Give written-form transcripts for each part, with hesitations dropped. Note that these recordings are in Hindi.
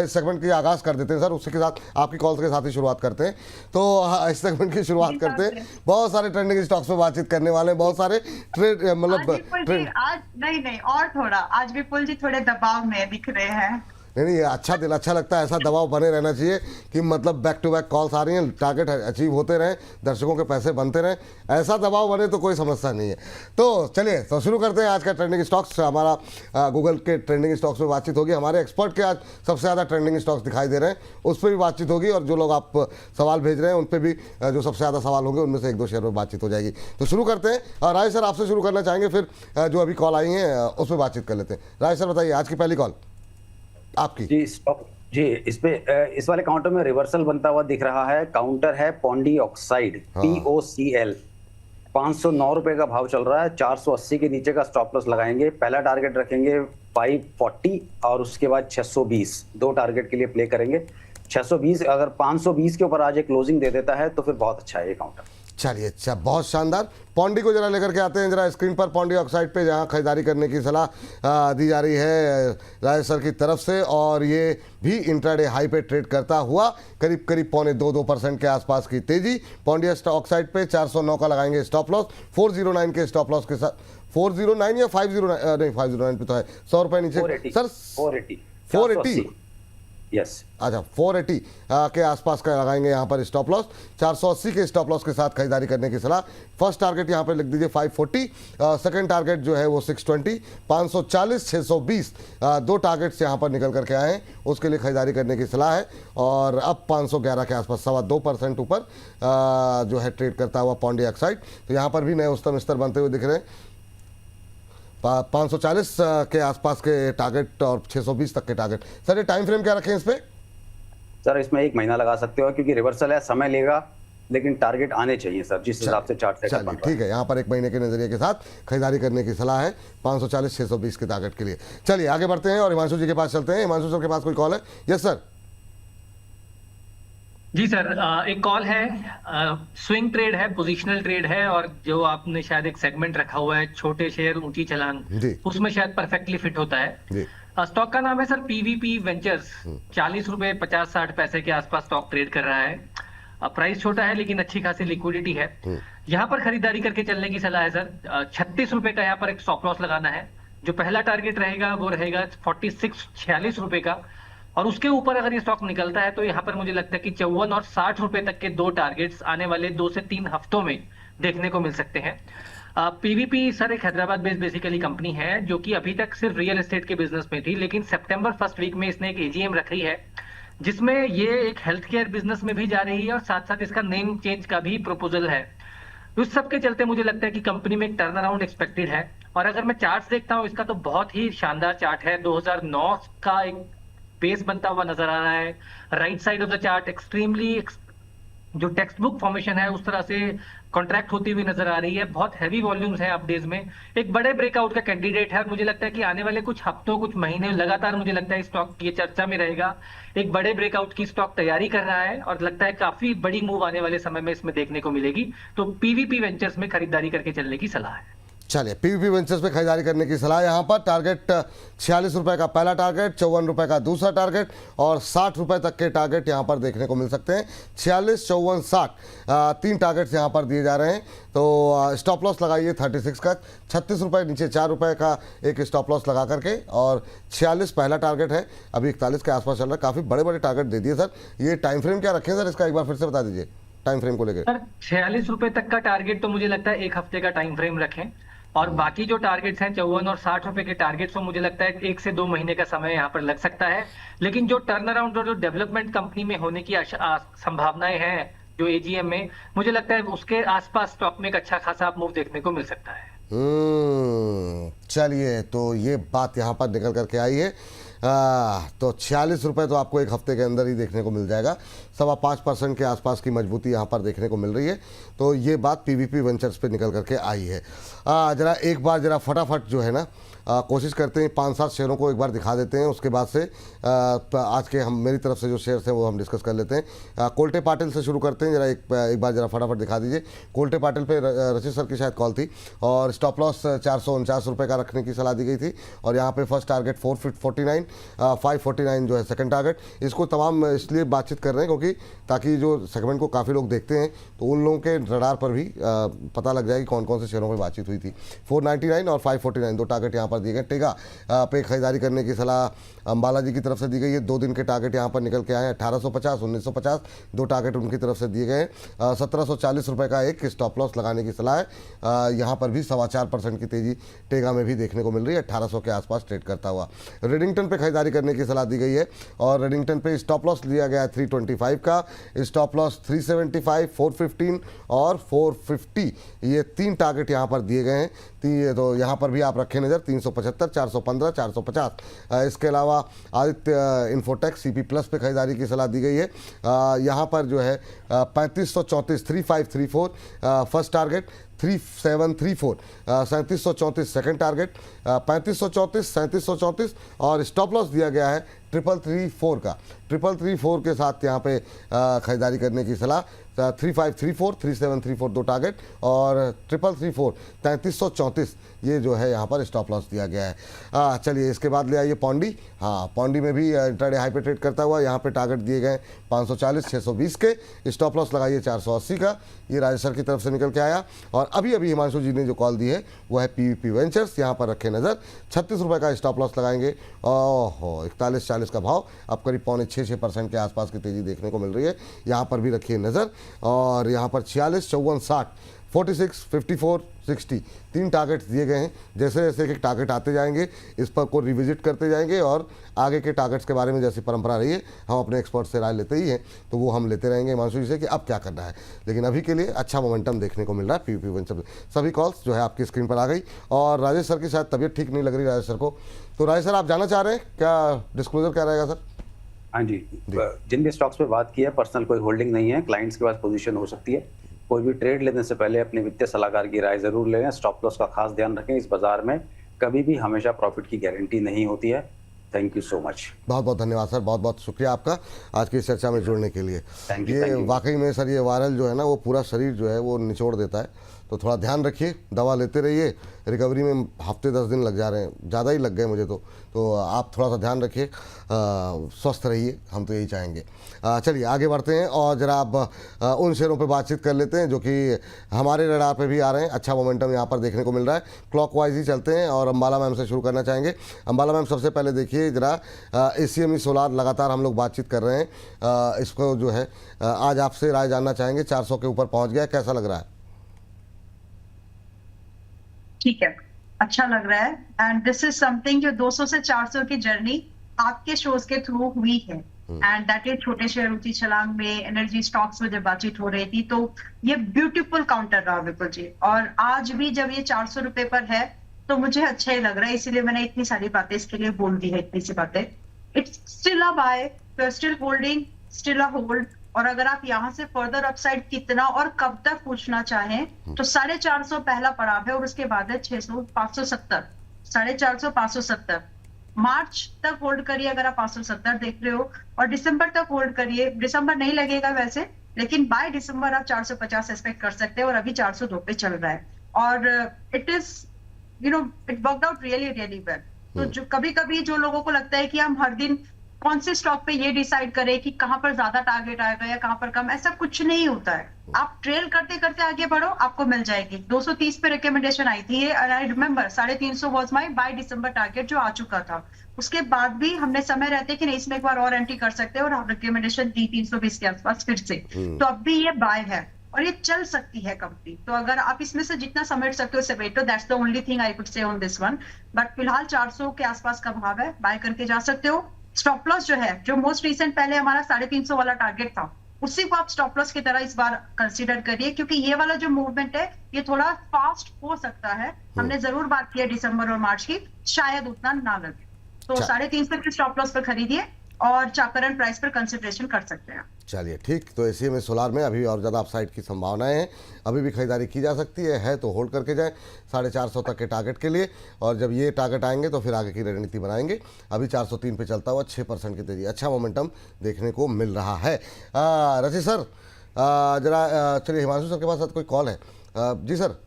इस सेगमेंट की आगाज़ कर देते हैं सर, उसी के साथ आपकी कॉल्स के साथ ही शुरुआत करते हैं। तो इस सेगमेंट की शुरुआत करते हैं। बहुत सारे ट्रेंडिंग स्टॉक्स पे बातचीत करने वाले हैं, बहुत सारे ट्रेड मतलब ट्रेंड। आज नहीं और थोड़ा आज विपुल जी थोड़े दबाव में दिख रहे हैं। नहीं, ये अच्छा दिल अच्छा लगता है, ऐसा दबाव बने रहना चाहिए कि मतलब बैक टू बैक कॉल्स आ रही हैं, टारगेट अचीव होते रहें, दर्शकों के पैसे बनते रहें, ऐसा दबाव बने तो कोई समस्या नहीं है। तो चलिए तो शुरू करते हैं आज का ट्रेंडिंग स्टॉक्स। हमारा गूगल के ट्रेंडिंग स्टॉक्स पे बातचीत होगी, हमारे एक्सपर्ट के आज सबसे ज़्यादा ट्रेंडिंग स्टॉक्स दिखाई दे रहे हैं, उस पर भी बातचीत होगी, और जो लोग आप सवाल भेज रहे हैं उन पर भी जो सबसे ज़्यादा सवाल होंगे उनमें से एक दो शेयर पर बातचीत हो जाएगी। तो शुरू करते हैं, और राय सर आपसे शुरू करना चाहेंगे, फिर जो अभी कॉल आई हैं उस पर बातचीत कर लेते हैं। राय सर बताइए, आज की पहली कॉल आपकी। जी स्टॉक जी, इस वाले काउंटर में रिवर्सल बनता हुआ दिख रहा है। काउंटर है पॉन्डी ऑक्साइड, POCL। 509 रुपए का भाव चल रहा है। 480 के नीचे का स्टॉप लॉस लगाएंगे। पहला टारगेट रखेंगे 540 और उसके बाद 620। दो टारगेट के लिए प्ले करेंगे। 620 अगर 520 के ऊपर आज एक क्लोजिंग दे देता है तो फिर बहुत अच्छा है ये काउंटर। चलिए, अच्छा, बहुत शानदार। पौंडी को जरा लेकर के आते हैं जरा स्क्रीन पर, पौंडी ऑक्साइड पे जहां खरीदारी करने की सलाह दी जा रही है राय सर की तरफ से, और ये भी इंट्राडे हाई पे ट्रेड करता हुआ करीब करीब 2.2% के आसपास की तेजी। पौंडी ऑक्साइड पे 409 का लगाएंगे स्टॉप लॉस, 409 के स्टॉप लॉस के साथ। 409 या 509? नहीं, 509 पे तो है 100 रुपए नीचे सर। 480 यस, अच्छा 480 के आसपास का लगाएंगे यहाँ पर स्टॉप लॉस। 480 के स्टॉप लॉस के साथ खरीदारी करने की सलाह। फर्स्ट टारगेट यहाँ पर लिख दीजिए 540, सेकंड टारगेट जो है वो 620, 540, 620, दो टारगेट्स यहाँ पर निकल करके आए हैं, उसके लिए खरीदारी करने की सलाह है। और अब 511 के आसपास 2.25% ऊपर जो है ट्रेड करता हुआ पौंडी ऑक्साइड। तो यहाँ पर भी नए उच्चतम स्तर बनते हुए दिख रहे हैं। 540 के आसपास के टारगेट और 620 तक के टारगेट। सर ये टाइम फ्रेम क्या रखें इस पे? सर इसमें 1 महीना लगा सकते हो क्योंकि रिवर्सल है, समय लेगा, लेकिन टारगेट आने चाहिए सर, जिस हिसाब से चार्ट सेट बन रहा है। ठीक है, यहाँ पर 1 महीने के नजरिए के साथ खरीदारी करने की सलाह है 540 620 के टारगेट के लिए। चलिए आगे बढ़ते हैं और हिमांशु जी के पास चलते हैं। हिमांशु सर के पास कोई कॉल है? Yes sir. जी सर, एक कॉल है। स्विंग ट्रेड है, पोजिशनल ट्रेड है, और जो आपने शायद एक सेगमेंट रखा हुआ है छोटे शेयर ऊंची चलान, उसमें शायद परफेक्टली फिट होता है। स्टॉक का नाम है सर PVP वेंचर्स। 40 रुपए 50-60 पैसे के आसपास स्टॉक ट्रेड कर रहा है। प्राइस छोटा है लेकिन अच्छी खासी लिक्विडिटी है। यहाँ पर खरीदारी करके चलने की सलाह है सर। 36 रुपए का यहाँ पर एक स्टॉप लॉस लगाना है। जो पहला टारगेट रहेगा वो रहेगा 46 रुपए का, और उसके ऊपर अगर ये स्टॉक निकलता है तो यहाँ पर मुझे लगता है कि 54 और 60 रुपए तक के दो टारगेट्स आने वाले 2 से 3 हफ्तों में देखने को मिल सकते हैं। PVP सर एक हैदराबाद बेस्ड बेसिकली कंपनी है जो कि अभी तक सिर्फ रियल एस्टेट के बिजनेस में थी, लेकिन सितंबर फर्स्ट वीक में इसने एक AGM रखी है जिसमें ये एक हेल्थ केयर बिजनेस में भी जा रही है, और साथ साथ इसका नेम चेंज का भी प्रपोजल है। उस सब के चलते मुझे लगता है कि कंपनी में एक टर्न अराउंड एक्सपेक्टेड है। और अगर मैं चार्ट देखता हूँ इसका तो बहुत ही शानदार चार्ट है। 2009 का एक बेस बनता हुआ नजर आ रहा है। Right side of the chart extremely जो टेक्स्ट बुक फॉर्मेशन है उस तरह से कॉन्ट्रैक्ट होती हुई नजर आ रही है। बहुत हैवी वॉल्यूम्स है अप डेज में। एक बड़े ब्रेकआउट का कैंडिडेट है, और मुझे लगता है कि आने वाले कुछ हफ्तों कुछ महीने लगातार मुझे लगता है स्टॉक ये चर्चा में रहेगा। एक बड़े ब्रेकआउट की स्टॉक तैयारी कर रहा है और लगता है काफी बड़ी मूव आने वाले समय में इसमें देखने को मिलेगी। तो PVP वेंचर्स में खरीदारी करके चलने की सलाह है। चलिए, PVP वेंचर्स पे खरीदारी करने की सलाह। यहाँ पर टारगेट 46 रुपए का पहला टारगेट, 54 रुपए का दूसरा टारगेट, और 60 रुपए तक के टारगेट यहाँ पर देखने को मिल सकते हैं। 46, 54, 60 तीन टारगेट्स यहाँ पर दिए जा रहे हैं। तो स्टॉप लॉस लगाइए 36 का, 36 रुपये नीचे 4 रुपये का एक स्टॉप लॉस लगा करके, और 46 पहला टारगेट है, अभी 41 के आसपास चल रहा है। काफ़ी बड़े बड़े टारगेट दे दिए सर। ये टाइम फ्रेम क्या रखें सर इसका, एक बार फिर से बता दीजिए टाइम फ्रेम को लेकर। सर 46 रुपए तक का टारगेट तो मुझे लगता है 1 हफ्ते का टाइम फ्रेम रखें, और बाकी जो टारगेट्स हैं 54 और 60 रुपए के टारगेट्स, तो मुझे लगता है 1 से 2 महीने का समय यहाँ पर लग सकता है। लेकिन जो टर्न अराउंड और जो डेवलपमेंट कंपनी में होने की संभावनाएं हैं जो AGM में, मुझे लगता है उसके आसपास स्टॉक में एक अच्छा खासा मूव देखने को मिल सकता है। चलिए, तो ये बात यहाँ पर निकल करके आई है। तो 46 रुपये तो आपको 1 हफ्ते के अंदर ही देखने को मिल जाएगा। 5.25% के आसपास की मजबूती यहाँ पर देखने को मिल रही है। तो ये बात पीवीपी वेंचर्स पे निकल करके आई है। जरा एक बार जरा फटाफट जो है ना कोशिश करते हैं 5-7 शेयरों को एक बार दिखा देते हैं, उसके बाद से आज के हम मेरी तरफ से जो शेयर्स हैं वो हम डिस्कस कर लेते हैं। कोल्टे पाटिल से शुरू करते हैं, जरा एक बार जरा फटाफट दिखा दीजिए। कोल्टे पाटिल पे रचित सर की शायद कॉल थी और स्टॉप लॉस 449 रुपये का रखने की सलाह दी गई थी और यहाँ पे फर्स्ट टारगेट 449, 549 जो है सेकंड टारगेट। इसको तमाम इसलिए बातचीत कर रहे हैं क्योंकि ताकि जो सेगमेंट को काफ़ी लोग देखते हैं तो उन लोगों के रडार पर भी पता लग जाए कि कौन कौन से शेयरों पर बातचीत हुई थी। 499 और 549 दो टारगेट यहाँ पर दिए गए। टेगा पे खरीदारी करने की सलाह अंबाला जी की तरफ से दी गई है। 2 दिन के टारगेट यहाँ पर निकल के आए हैं 1850, 1950 दो टारगेट उनकी तरफ से दिए गए हैं। 1740 रुपये का एक स्टॉप लॉस लगाने की सलाह है। यहाँ पर भी 4.25% की तेजी टेगा में भी देखने को मिल रही है, 1800 के आसपास ट्रेड करता हुआ। रेडिंगटन पे खरीदारी करने की सलाह दी गई है और रेडिंगटन पे स्टॉप लॉस लिया गया है 325 का, स्टॉप लॉस 375, 415 और 450 ये 3 टारगेट यहाँ पर दिए गए हैं। तो यहाँ पर भी आप रखें नज़र 375, 415, 450। इसके अलावा आदित्य इन्फोटेक सीपी प्लस पे खरीदारी की सलाह दी गई है। यहाँ पर जो है 3534, 3534 फर्स्ट टारगेट, 3734, 3734 सेकंड टारगेट, 3534, 3734 और स्टॉप लॉस दिया गया है 3334 का। 3334 के साथ यहाँ पे खरीदारी करने की सलाह। 3534, 3734 दो टारगेट और 3334, 3334 ये जो है यहाँ पर स्टॉप लॉस दिया गया है। चलिए इसके बाद ले आइए पौंडी। हाँ, पौंडी में भी इंट्राडे हाई पे ट्रेड करता हुआ यहाँ पे टारगेट दिए गए 540, 620 के, स्टॉप लॉस लगाइए 480 का। ये राजेश सर की तरफ से निकल के आया और अभी अभी हिमांशु जी ने जो कॉल दी है वो है पीवीपी वेंचर्स। यहाँ पर रखे नज़र 36 रुपये का स्टॉप लॉस लगाएंगे। ओहो 41-40 का भाव, अब करीब 5.6% के आसपास की तेज़ी देखने को मिल रही है। यहाँ पर भी रखिए नज़र और यहाँ पर 46, 54, 60, 46, 54, 60 3 टारगेट्स दिए गए हैं। जैसे जैसे एक टारगेट आते जाएंगे इस पर को रिविजिट करते जाएंगे और आगे के टारगेट्स के बारे में जैसी परंपरा रही है हम अपने एक्सपर्ट से राय लेते ही हैं, तो वो हम लेते रहेंगे हिमांशु जी से कि अब क्या करना है। लेकिन अभी के लिए अच्छा मोमेंटम देखने को मिल रहा है पीवीपी वेंचर। सभी कॉल्स जो है आपकी स्क्रीन पर आ गई और राजेश सर की शायद तबीयत ठीक नहीं लग रही राजेश सर को, तो राजेश सर आप जाना चाह रहे हैं क्या, डिस्क्लोजर क्या रहेगा सर? हाँ जी, जिन भी स्टॉक्स पे बात की है पर्सनल कोई होल्डिंग नहीं है, क्लाइंट्स के पास पोजीशन हो सकती है। कोई भी ट्रेड लेने से पहले अपने वित्तीय सलाहकार की राय जरूर लें। स्टॉप लॉस का खास ध्यान रखें, इस बाजार में कभी भी हमेशा प्रॉफिट की गारंटी नहीं होती है। Thank you so much. बहुत बहुत धन्यवाद सर, बहुत बहुत शुक्रिया आपका आज की इस चर्चा में जुड़ने के लिए। ये वाकई में सर ये वायरल जो है ना वो पूरा शरीर जो है वो निचोड़ देता है, तो थोड़ा ध्यान रखिए, दवा लेते रहिए। रिकवरी में हफ्ते 10 दिन लग जा रहे हैं, ज़्यादा ही लग गए मुझे तो आप थोड़ा सा ध्यान रखिए, स्वस्थ रहिए, हम तो यही चाहेंगे। चलिए आगे बढ़ते हैं और ज़रा अब उन शेयरों पे बातचीत कर लेते हैं जो कि हमारे रडार पे भी आ रहे हैं। अच्छा मोमेंटम यहाँ पर देखने को मिल रहा है, क्लॉकवाइज ही चलते हैं और अंबाला मैम से शुरू करना चाहेंगे। अंबाला मैम सबसे पहले देखिए ज़रा ACME सोलार लगातार हम लोग बातचीत कर रहे हैं, इसको जो है आज आपसे राय जानना चाहेंगे। 400 के ऊपर पहुँच गया, कैसा लग रहा है? ठीक है, अच्छा लग रहा है एंड दिस इज समथिंग जो 200 से 400 की जर्नी आपके शोज के थ्रू हुई है एंड दैट इज छोटे शेयर ऊंची छलांग में एनर्जी स्टॉक्स में जब बातचीत हो रही थी, तो ये ब्यूटीफुल काउंटर रहा विपुल जी। और आज भी जब ये 400 रुपए पर है तो मुझे अच्छा ही लग रहा है, इसीलिए मैंने इतनी सारी बातें इसके लिए बोल दी है, इतनी सी बातें। It's still a buy, still holding, still a hold. और अगर आप यहाँ से फर्दर अपसाइड कितना और कब तक पूछना चाहें तो 450 पहला पड़ाव है और उसके बाद है 600, 570, 450, 570 मार्च तक होल्ड करिए अगर आप 570 देख रहे हो, और दिसंबर तक होल्ड करिए। दिसंबर नहीं लगेगा वैसे, लेकिन बाय दिसंबर आप 450 एक्सपेक्ट कर सकते हैं और अभी 402 पे चल रहा है और it is it worked out really really well. तो जो कभी कभी जो लोगों को लगता है कि हम हर दिन कौन से स्टॉक पे ये डिसाइड करें कि कहां पर ज्यादा टारगेट आएगा या कहां पर कम, ऐसा कुछ नहीं होता है। आप ट्रेल करते करते आगे बढ़ो, आपको मिल जाएगी। 230 पे रिकमेंडेशन आई थी और I remember 350 was my by December target जो आ चुका था। उसके बाद भी हमने समय रहते कि नहीं इसमें एक बार और एंट्री कर सकते हैं और हम रिकमेंडेशन दी 320 के आसपास फिर से, तो अब भी ये बाय है और ये चल सकती है कंपनी। तो अगर आप इसमें से जितना समेट सकते हो समेटो, that's the only thing I could say on this one. But फिलहाल 400 के आसपास का भाव है, बाय करके जा सकते हो। स्टॉप लॉस जो है, जो मोस्ट रिसेंट पहले हमारा 350 वाला टारगेट था, उसी को आप स्टॉप लॉस की तरह इस बार कंसीडर करिए, क्योंकि ये वाला जो मूवमेंट है ये थोड़ा फास्ट हो सकता है। हमने जरूर बात की है दिसंबर और मार्च की, शायद उतना ना लगे, तो 350 के स्टॉप लॉस पर खरीदिए और करंट प्राइस पर कंसिडरेशन कर सकते हैं। चलिए ठीक, तो एसीए में सोलार में अभी और ज़्यादा अपसाइड की संभावनाएं हैं, अभी भी खरीदारी की जा सकती है तो होल्ड करके जाएं 450 तक के टारगेट के लिए, और जब ये टारगेट आएंगे तो फिर आगे की रणनीति बनाएंगे। अभी 403 पे चलता हुआ 6% की तेजी, अच्छा मोमेंटम देखने को मिल रहा है। रची सर जरा चलिए हिमांशु सर के पास कोई कॉल है। जी सर।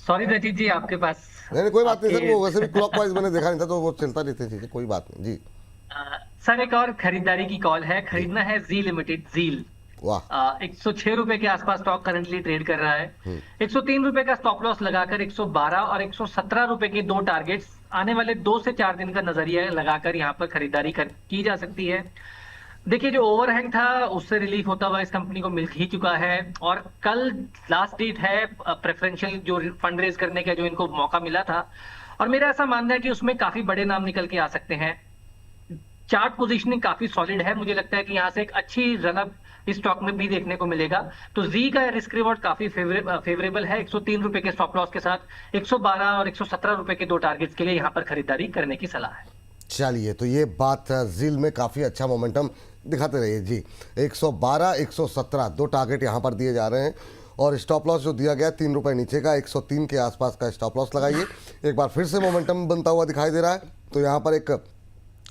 सॉरी रचित जी, आपके पास नहीं कोई बात नहीं सर, वो वैसे भी क्लॉकवाइज मैंने देखा नहीं था तो वो चलता नहीं थी चीजें, कोई बात नहीं जी। सर एक और खरीदारी की कॉल है, खरीदना है जी लिमिटेड, जील। वाह। 106 रुपए के आसपास स्टॉक करंटली ट्रेड कर रहा है। 103 रुपए का स्टॉप लॉस लगाकर 112 और 117 रुपए के दो टारगेट्स आने वाले 2 से 4 दिन का नजरिया लगाकर यहाँ पर खरीदारी की जा सकती है। देखिए जो ओवरहैंग था उससे रिलीफ होता हुआ इस कंपनी को मिल ही चुका है, और कल लास्ट डेट है प्रेफरेंशियल जो फंड रेज करने का जो इनको मौका मिला था, और मेरा ऐसा मानना है कि उसमें काफी बड़े नाम निकल के आ सकते हैं। चार्ट पोजीशनिंग काफी सॉलिड है, मुझे लगता है कि यहाँ से एक अच्छी रनअप इस स्टॉक में भी देखने को मिलेगा। तो जी का रिस्क रिवॉर्ड काफी फेवरेबल है। 103 रुपए के स्टॉप लॉस के साथ 112 और 117 रुपए के दो टारगेट्स के लिए यहाँ पर खरीदारी करने की सलाह है। चलिए तो ये बात जील में काफ़ी अच्छा मोमेंटम दिखाते रहिए जी। 112 117 दो टारगेट यहाँ पर दिए जा रहे हैं, और स्टॉप लॉस जो दिया गया 3 रुपये नीचे का 103 के आसपास का स्टॉप लॉस लगाइए। एक बार फिर से मोमेंटम बनता हुआ दिखाई दे रहा है, तो यहाँ पर एक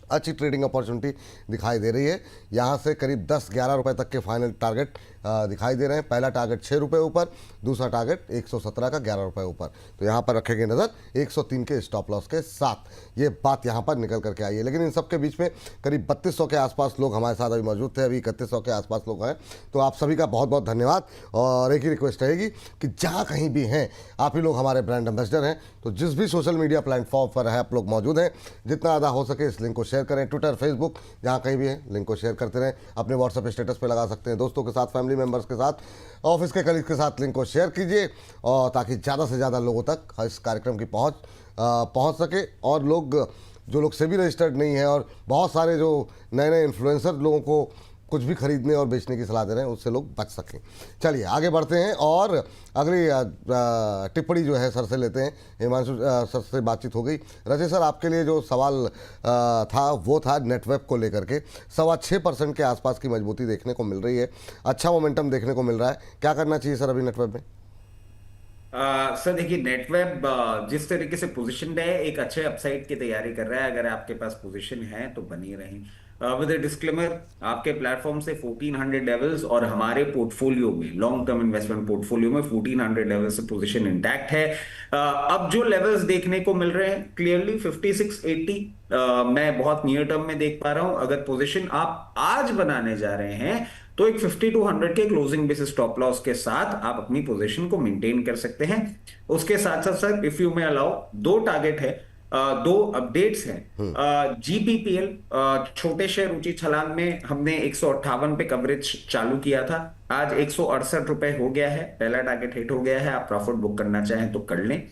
अच्छी ट्रेडिंग अपॉर्चुनिटी दिखाई दे रही है। यहाँ से करीब 10-11 रुपये तक के फाइनल टारगेट दिखाई दे रहे हैं। पहला टारगेट 6 रुपये ऊपर, दूसरा टारगेट 117 का 11 रुपये ऊपर, तो यहाँ पर रखेंगे नज़र 103 के स्टॉप लॉस के साथ। ये बात यहाँ पर निकल करके आई है, लेकिन इन सब के बीच में करीब 3200 के आसपास लोग हमारे साथ अभी मौजूद थे, अभी 3100 के आसपास लोग हैं। तो आप सभी का बहुत बहुत धन्यवाद, और एक ही रिक्वेस्ट रहेगी कि जहाँ कहीं भी हैं आप ही लोग हमारे ब्रांड एम्बेसडर हैं, तो जिस भी सोशल मीडिया प्लेटफॉर्म पर है आप लोग मौजूद हैं, जितना ज़्यादा हो सके इस लिंक को शेयर करें। ट्विटर, फेसबुक, जहाँ कहीं भी है लिंक को शेयर करते रहें। अपने व्हाट्सएप स्टेटस पे लगा सकते हैं, दोस्तों के साथ, फैमिली मेम्बर्स के साथ, ऑफिस के कलीग के साथ लिंक को शेयर कीजिए, और ताकि ज़्यादा से ज़्यादा लोगों तक इस कार्यक्रम की पहुँच सके। और लोग जो लोग सेबी रजिस्टर्ड नहीं है, और बहुत सारे जो नए नए इन्फ्लुएंसर लोगों को कुछ भी खरीदने और बेचने की सलाह दे रहे हैं, उससे लोग बच सकें। चलिए आगे बढ़ते हैं, और अगली टिप्पणी जो है सर से लेते हैं। हिमांशु सर से बातचीत हो गई। रजय सर, आपके लिए जो सवाल था वो था नेटवेब को लेकर के। 6.25% के आसपास की मजबूती देखने को मिल रही है, अच्छा मोमेंटम देखने को मिल रहा है, क्या करना चाहिए सर अभी नेटवेब में? सर देखिए, नेटवेब जिस तरीके से पोजीशन है एक अच्छे अपसाइड की तैयारी कर रहा है। अगर आपके पास पोजीशन है तो बनी रहें। विद अ डिस्क्लेमर, आपके प्लेटफॉर्म से 1400 लेवल्स और हमारे पोर्टफोलियो में, लॉन्ग टर्म इन्वेस्टमेंट पोर्टफोलियो में 1400 लेवल से पोजीशन इंटैक्ट है। अब जो लेवल्स देखने को मिल रहे हैं क्लियरली 5680 मैं बहुत नियर टर्म में देख पा रहा हूं। अगर पोजीशन आप आज बनाने जा रहे हैं तो एक 5200 के क्लोजिंग बेसिस स्टॉप लॉस के साथ आप अपनी पोजीशन को मेंटेन कर सकते हैं। उसके साथ साथ sir, if you may allow, दो टारगेट है, दो अपडेट्स हैं। जीपीपीएल छोटे शेयर ऊंची छलांग में हमने 158 पे कवरेज चालू किया था, आज 168 रुपए हो गया है, पहला टारगेट हिट हो गया है। आप प्रॉफिट बुक करना चाहें तो कर लें।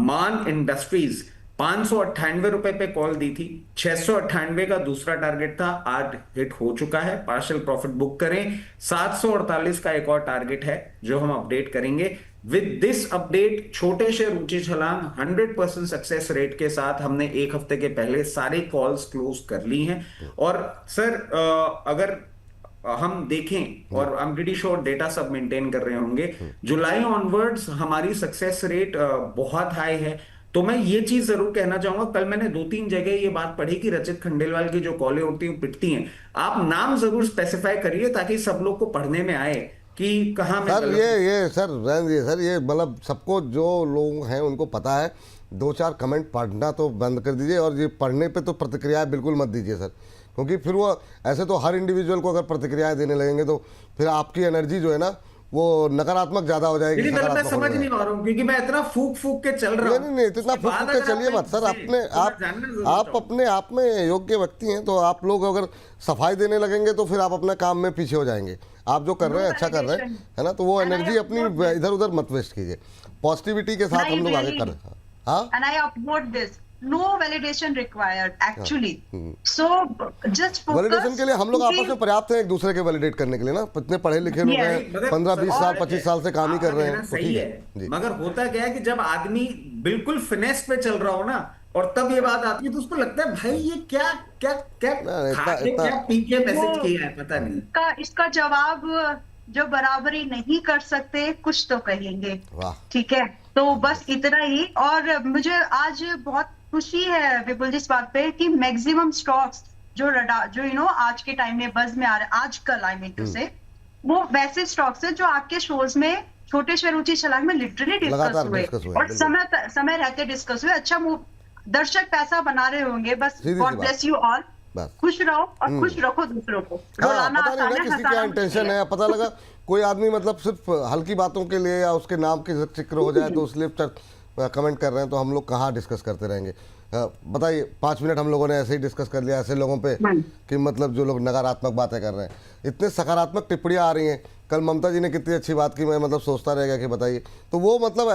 मान इंडस्ट्रीज 598 रुपए पे कॉल दी थी, 698 का दूसरा टारगेट था, आज हिट हो चुका है, पार्शियल प्रॉफिट बुक करें। 748 का एक और टारगेट है जो हम अपडेट करेंगे। विद दिस अपडेट छोटे शेयर ऊंची छलांग 100% सक्सेस रेट के साथ हमने एक हफ्ते के पहले सारे कॉल्स क्लोज कर ली हैं। और सर अगर हम देखें, और I am pretty sure data सब मेंटेन कर रहे होंगे, जुलाई ऑनवर्ड्स हमारी सक्सेस रेट बहुत हाई है। तो मैं ये चीज जरूर कहना चाहूंगा, कल मैंने 2-3 जगह ये बात पढ़ी कि रचित खंडेलवाल की जो कॉलें होती हैं पिटती हैं। आप नाम जरूर स्पेसिफाई करिए ताकि सब लोग को पढ़ने में आए कि कहाँ में सर ये सर ये मतलब सबको जो लोग हैं उनको पता है। 2-4 कमेंट पढ़ना तो बंद कर दीजिए, और ये पढ़ने पे तो प्रतिक्रियाएं बिल्कुल मत दीजिए सर, क्योंकि फिर वो ऐसे तो हर इंडिविजुअल को अगर प्रतिक्रियाएं देने लगेंगे तो फिर आपकी एनर्जी जो है ना वो नकारात्मक ज्यादा हो जाएगी। मैं समझ नहीं पा रहा हूं क्योंकि मैं इतना फूक के चल रहा हूं। नहीं, इतना फूक के चलिए मत सर। आप अपने आप में योग्य व्यक्ति हैं, तो आप लोग अगर सफाई देने लगेंगे तो फिर आप अपने काम में पीछे हो जाएंगे। आप जो कर रहे हैं अच्छा कर रहे हैं, है ना, तो वो एनर्जी अपनी इधर उधर मत वेस्ट कीजिए, पॉजिटिविटी के साथ हम लोग आगे कर रहे हैं। हाँ, and I upvote this. No validation required actually. So just focus. Validation के लिए हम लोग आपस में पर्याप्त हैं एक दूसरे के वैलिडेट करने के लिए ना। इतने पढ़े लिखे लोग हैं, 15-20 साल 25 साल से काम ही कर रहे हैं, सही है। मगर होता क्या है कि जब आदमी बिल्कुल फिनेस पे चल रहा हो ना, और तब ये बात आती है तो उसको लगता है भाई ये क्या क्या क्या खा के क्या पी के मैसेज किया है, पता नहीं। इसका जवाब जो बराबरी नहीं कर सकते कुछ तो कहेंगे। वाह। ठीक है, तो बस इतना ही। और मुझे आज बहुत खुशी है विपुल जी इस बात पे कि मैक्सिमम स्टॉक्स जो आज के टाइम में बज में आ रहे हैं, आजकल आई मीन टू से, वो वैसे स्टॉक्स है जो आपके शोज में छोटे शेयर ऊंची छलांग में लिटरली डिस्कस हुए और समय रहते डिस्कस हुए। अच्छा दर्शक पैसा बना रहे होंगे, बस गॉड ब्लेस यू ऑल, खुश रहो और खुश रखो दूसरों को। हाँ, पता नहीं ना किसी क्या इंटेंशन है, पता लगा कोई आदमी मतलब सिर्फ हल्की बातों के लिए या उसके नाम की जिक्र हो जाए तो उसलिए कमेंट कर रहे हैं, तो हम लोग कहाँ डिस्कस करते रहेंगे। बताइए 5 मिनट हम लोगों ने ऐसे ही डिस्कस कर लिया ऐसे लोगों पे कि मतलब जो लोग नकारात्मक बातें कर रहे हैं। इतने सकारात्मक टिप्पणियां आ रही हैं। कल ममता जी ने कितनी अच्छी बात की, मैं मतलब सोचता रह गया कि बताइए, तो वो मतलब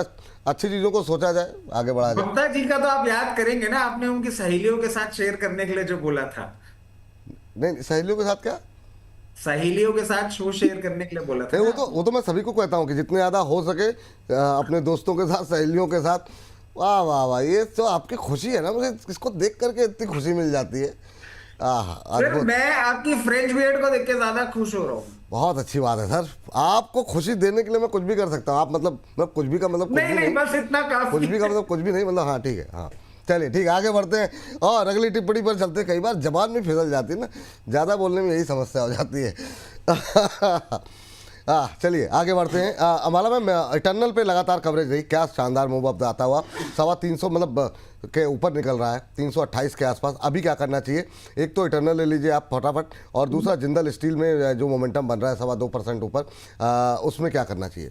अच्छी चीज़ों को सोचा जाए, आगे बढ़ाया जाए। ममता जी का तो आप याद करेंगे ना, आपने उनकी सहेलियों के साथ शेयर करने के लिए जो बोला था। नहीं, सहेलियों के साथ क्या? सहेलियों के साथ शो शेयर करने के लिए बोला था। नहीं, वो तो मैं सभी को कहता हूँ कि जितने ज़्यादा हो सके अपने दोस्तों के साथ, सहेलियों के साथ। वाह वाह वाह, ये तो आपकी खुशी है ना, मुझे इसको देख करके इतनी खुशी मिल जाती है। सर मैं आपकी फ्रेंच बियर्ड को देख के ज्यादा खुश हो रहा हूँ। बहुत अच्छी बात है सर, आपको खुशी देने के लिए मैं कुछ भी कर सकता हूँ। आप मतलब कुछ भी का मतलब नहीं, बस इतना काफी। कुछ भी का मतलब कुछ भी नहीं, मतलब हाँ ठीक है, हाँ चलिए ठीक है, आगे बढ़ते हैं और अगली टिप्पणी पर चलते हैं। कई बार जबान में फिसल जाती है ना, ज़्यादा बोलने में यही समस्या हो जाती है। चलिए आगे बढ़ते हैं। अमाला मैम, इटर्नल पे लगातार कवरेज रही, क्या शानदार मूव अप आता हुआ, 325 मतलब के ऊपर निकल रहा है, 328 के आसपास। अभी क्या करना चाहिए? एक तो इटर्नल ले लीजिए आप फटाफट, और दूसरा जिंदल स्टील में जो मोमेंटम बन रहा है 2.25% ऊपर, उसमें क्या करना चाहिए?